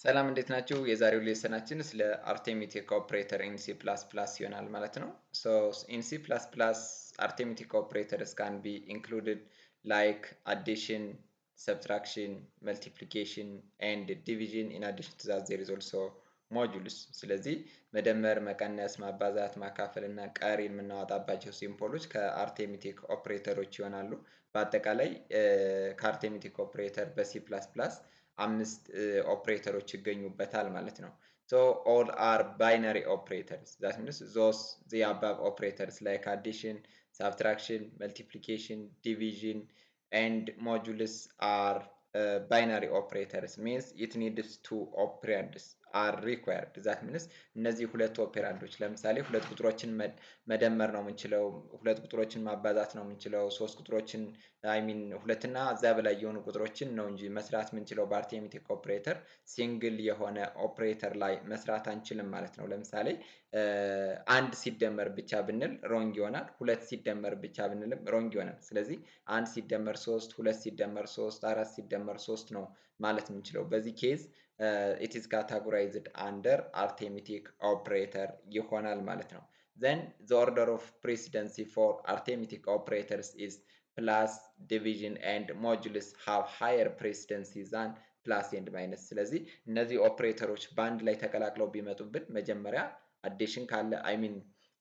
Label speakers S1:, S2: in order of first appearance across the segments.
S1: ሰላም እንዴት ናችሁ? የዛሬው ሌሰናችን ስለ አርቴሚቲክ ኦፕሬተር ኢን ሲ ፕላስ ፕላስ ይሆናል ማለት ነው። ሶ ኢን ሲ ፕላስ ፕላስ አርቴሚቲክ ኦፕሬተርስ ካን ቢ ኢንክሉድድ ላይክ አዲሽን፣ ሰብትራክሽን፣ መልቲፕሊኬሽን ኤንድ ዲቪዥን ኢን አዲሽን ቱ ዛት ዜር ኢዝ ኦልሶ ሞጁልስ። ስለዚህ መደመር፣ መቀነስ፣ ማባዛት፣ ማካፈል እና ቀሪን የምናወጣባቸው ሲምቦሎች ከአርቴሚቲክ ኦፕሬተሮች ይሆናሉ። በአጠቃላይ ከአርቴሚቲክ ኦፕሬተር በሲ ፕላስ ፕላስ አምስት ኦፕሬተሮች ይገኙበታል ማለት ነው። ሶ ኦል አር ባይነሪ ኦፕሬተርስ ዛት ሚንስ ዞስ ዘ አባቭ ኦፕሬተርስ ላይክ አዲሽን፣ ሳብትራክሽን፣ መልቲፕሊኬሽን፣ ዲቪዥን ኤንድ ሞጁልስ አር ባይነሪ ኦፕሬተርስ ሚንስ ኢት ኒድስ ቱ ኦፕሬንድስ አር ሪኳየርድ ዛት ሚንስ እነዚህ ሁለት ኦፔራንዶች ለምሳሌ ሁለት ቁጥሮችን መደመር ነው የምንችለው፣ ሁለት ቁጥሮችን ማባዛት ነው የምንችለው፣ ሶስት ቁጥሮችን ሁለትና እዛ በላይ የሆኑ ቁጥሮችን ነው እንጂ መስራት የምንችለው በአርቴሚቲክ ኦፕሬተር ሲንግል የሆነ ኦፕሬተር ላይ መስራት አንችልም ማለት ነው። ለምሳሌ አንድ ሲደመር ብቻ ብንል ሮንግ ይሆናል። ሁለት ሲደመር ብቻ ብንልም ሮንግ ይሆናል። ስለዚህ አንድ ሲደመር ሶስት፣ ሁለት ሲደመር ሶስት፣ አራት ሲደመር ሶስት ነው ማለት የምንችለው። በዚህ ኬዝ it is categorized under arithmetic operator ይሆናል ማለት ነው። Then the order of precedency for arithmetic operators is plus, division and modulus have higher precedency than plus and minus። ስለዚህ እነዚህ ኦፕሬተሮች በአንድ ላይ ተቀላቅለው ቢመጡብን መጀመሪያ አዲሽን ካለ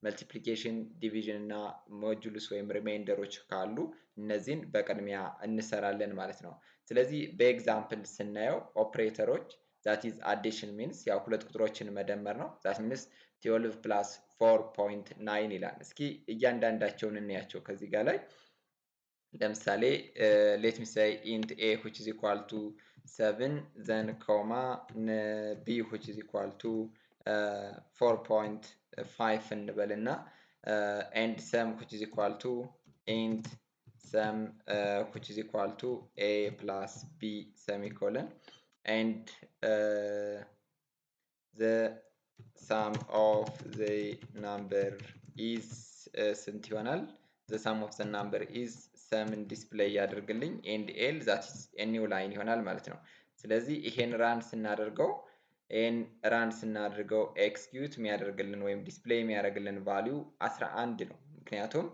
S1: መልቲፕሊኬሽን፣ ዲቪዥን እና ሞጁልስ ወይም ሪማይንደሮች ካሉ እነዚህን በቅድሚያ እንሰራለን ማለት ነው። ስለዚህ በኤግዛምፕል ስናየው ኦፕሬተሮች ዛት ኢዝ አዲሽን ሚንስ ያው ሁለት ቁጥሮችን መደመር ነው። ዛት ሚንስ 12 ፕላስ 4.9 ይላል። እስኪ እያንዳንዳቸውን እንያቸው ከዚህ ጋር ላይ ለምሳሌ ሌት ሚ ሴይ ኢንት ኤ which is equal to 7 then comma b which is equal to 4.5 እንበልና and sum which is equal to int sum which is equal to a plus b semicolon and the sum of the number is ስንት ይሆናል? the sum of the number is ሰምን ዲስፕሌይ ያደርግልኝ ኤንድ ኤል ዛት ኢዝ ኤ ኒው ላይን ይሆናል ማለት ነው። ስለዚህ ይሄን ራን ስናደርገው ኤክስኪዩት የሚያደርግልን ወይም ዲስፕሌይ የሚያደርግልን ቫልዩ 11 ነው። ምክንያቱም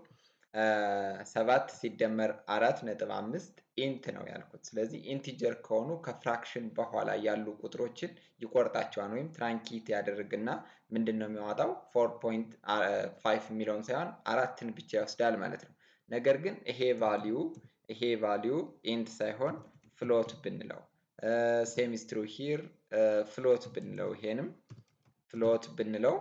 S1: 7 ሲደመር 4.5 ኢንት ነው ያልኩት። ስለዚህ ኢንቲጀር ከሆኑ ከፍራክሽን በኋላ ያሉ ቁጥሮችን ይቆርጣቸዋል ወይም ትራንኪት ያደርግና ምንድን ነው የሚያወጣው 4.5 የሚለውን ሳይሆን አራትን ብቻ ይወስዳል ማለት ነው። ነገር ግን ይሄ ቫልዩ ኢንት ሳይሆን ፍሎት ብንለው ሴም ኢዝ ትሩ ሂር ፍሎት ብንለው ይሄንም ፍሎት ብንለው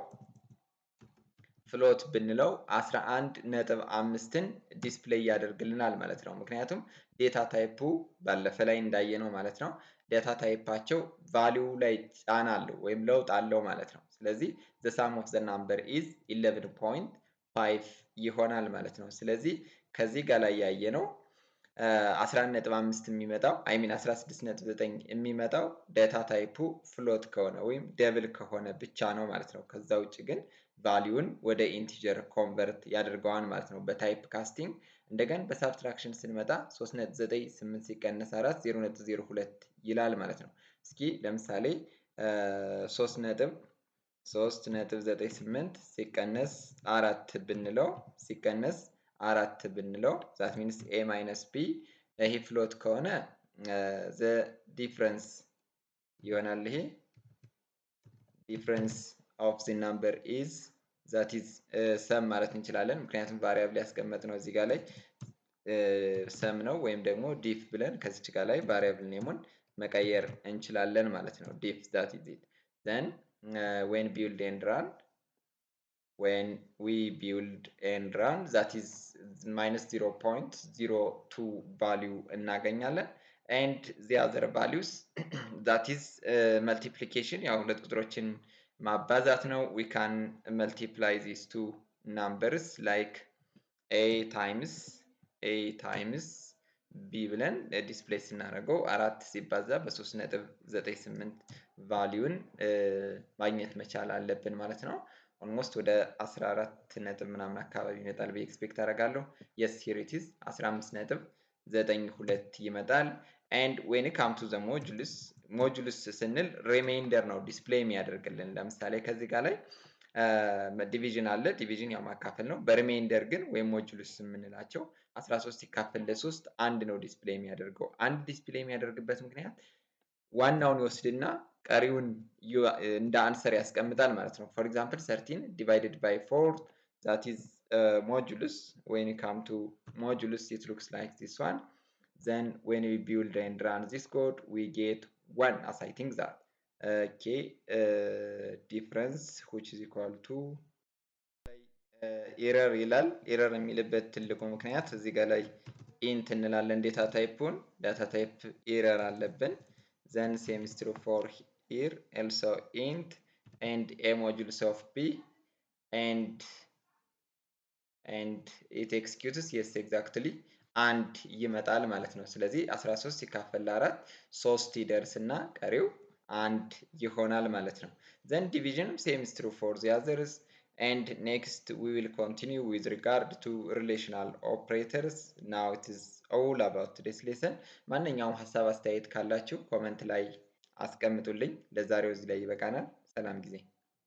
S1: 11.5ን ዲስፕሌይ ያደርግልናል ማለት ነው። ምክንያቱም ዴታ ታይፑ ባለፈ ላይ እንዳየነው ማለት ነው ዴታ ታይፓቸው ቫልዩ ላይ ጫና አለው ወይም ለውጥ አለው ማለት ነው። ስለዚህ the sum of the number is 11.5 ይሆናል ማለት ነው። ስለዚህ ከዚህ ጋር ላይ ያየነው 11.5 የሚመጣው 16.9 የሚመጣው ዴታ ታይፑ ፍሎት ከሆነ ወይም ደብል ከሆነ ብቻ ነው ማለት ነው። ከዛ ውጭ ግን ቫልዩን ወደ ኢንቲጀር ኮንቨርት ያደርገዋል ማለት ነው በታይፕ ካስቲንግ። እንደገና በሳብትራክሽን ስንመጣ 3.98 ሲቀነስ 4 0.02 ይላል ማለት ነው። እስኪ ለምሳሌ 3.98 ሲቀነስ 4 ብንለው ዛት ሚንስ ኤ ማይነስ ቢ ይሄ ፍሎት ከሆነ ዘ ዲፍረንስ ይሆናል። ይሄ ዲፍረንስ ኦፍ ዘ ናምበር ኢዝ ዛት ኢዝ ሰም ማለት እንችላለን። ምክንያቱም ቫሪያብል ያስቀመጥነው እዚህ ጋር ላይ ሰም ነው ወይም ደግሞ ዲፍ ብለን ከዚች ጋር ላይ ቫሪያብል ኔሙን መቀየር እንችላለን ማለት ነው። ዲፍ ዛት ኢዝ ኢት ዘን when we build and run that is minus 0.02 value እናገኛለን and the other values that is multiplication ያው ሁለት ቁጥሮችን ማባዛት ነው። we can multiply these two numbers like a times b ብለን ዲስፕሌይ ስናደርገው 4 ሲባዛ በ3.98 ቫልዩን ማግኘት መቻል አለብን ማለት ነው። ኦልሞስት ወደ 14 ነጥብ ምናምን አካባቢ ይመጣል ብዬ ኤክስፔክት አደርጋለሁ። የስ ሂር ኢት ኢዝ 15.92 ይመጣል and when it comes to the ሞጁሉስ ስንል ሪሜይንደር ነው ዲስፕሌይ የሚያደርግልን። ለምሳሌ ከዚህ ጋር ላይ ዲቪዥን አለ። ዲቪዥን ያው ማካፈል ነው። በሪሜይንደር ግን ወይም ሞጁሉስ የምንላቸው 13 ሲካፈል ለ3 አንድ ነው ዲስፕሌይ የሚያደርገው። አንድ ዲስፕሌይ የሚያደርግበት ምክንያት ዋናውን ይወስድና ቀሪውን እንደ አንሰር ያስቀምጣል ማለት ነው። ፎር ኤግዛምፕል 13 ዲቫይድድ ባይ 4 that is modulus. When it come to modulus it looks like this one. Then when we build and run this code we get 1 as I think that okay difference which is equal to ኤረር ይላል። ኤረር የሚልበት ትልቁ ምክንያት እዚህ ጋር ላይ ኢንት እንላለን ዳታ ታይፑን። ዳታ ታይፕ ኤረር አለብን። then same is true for here also int and a modulus of p and it executes yes exactly አንድ ይመጣል ማለት ነው። ስለዚህ 13 ሲካፈል ለ4 3 ይደርስና ቀሪው አንድ ይሆናል ማለት ነው። then division same is true for the others. And next we will continue with regard to relational operators. Now it is all about this lesson. ማንኛውም ሀሳብ አስተያየት ካላችሁ ኮመንት ላይ አስቀምጡልኝ። ለዛሬው እዚህ ላይ ይበቃናል። ሰላም ጊዜ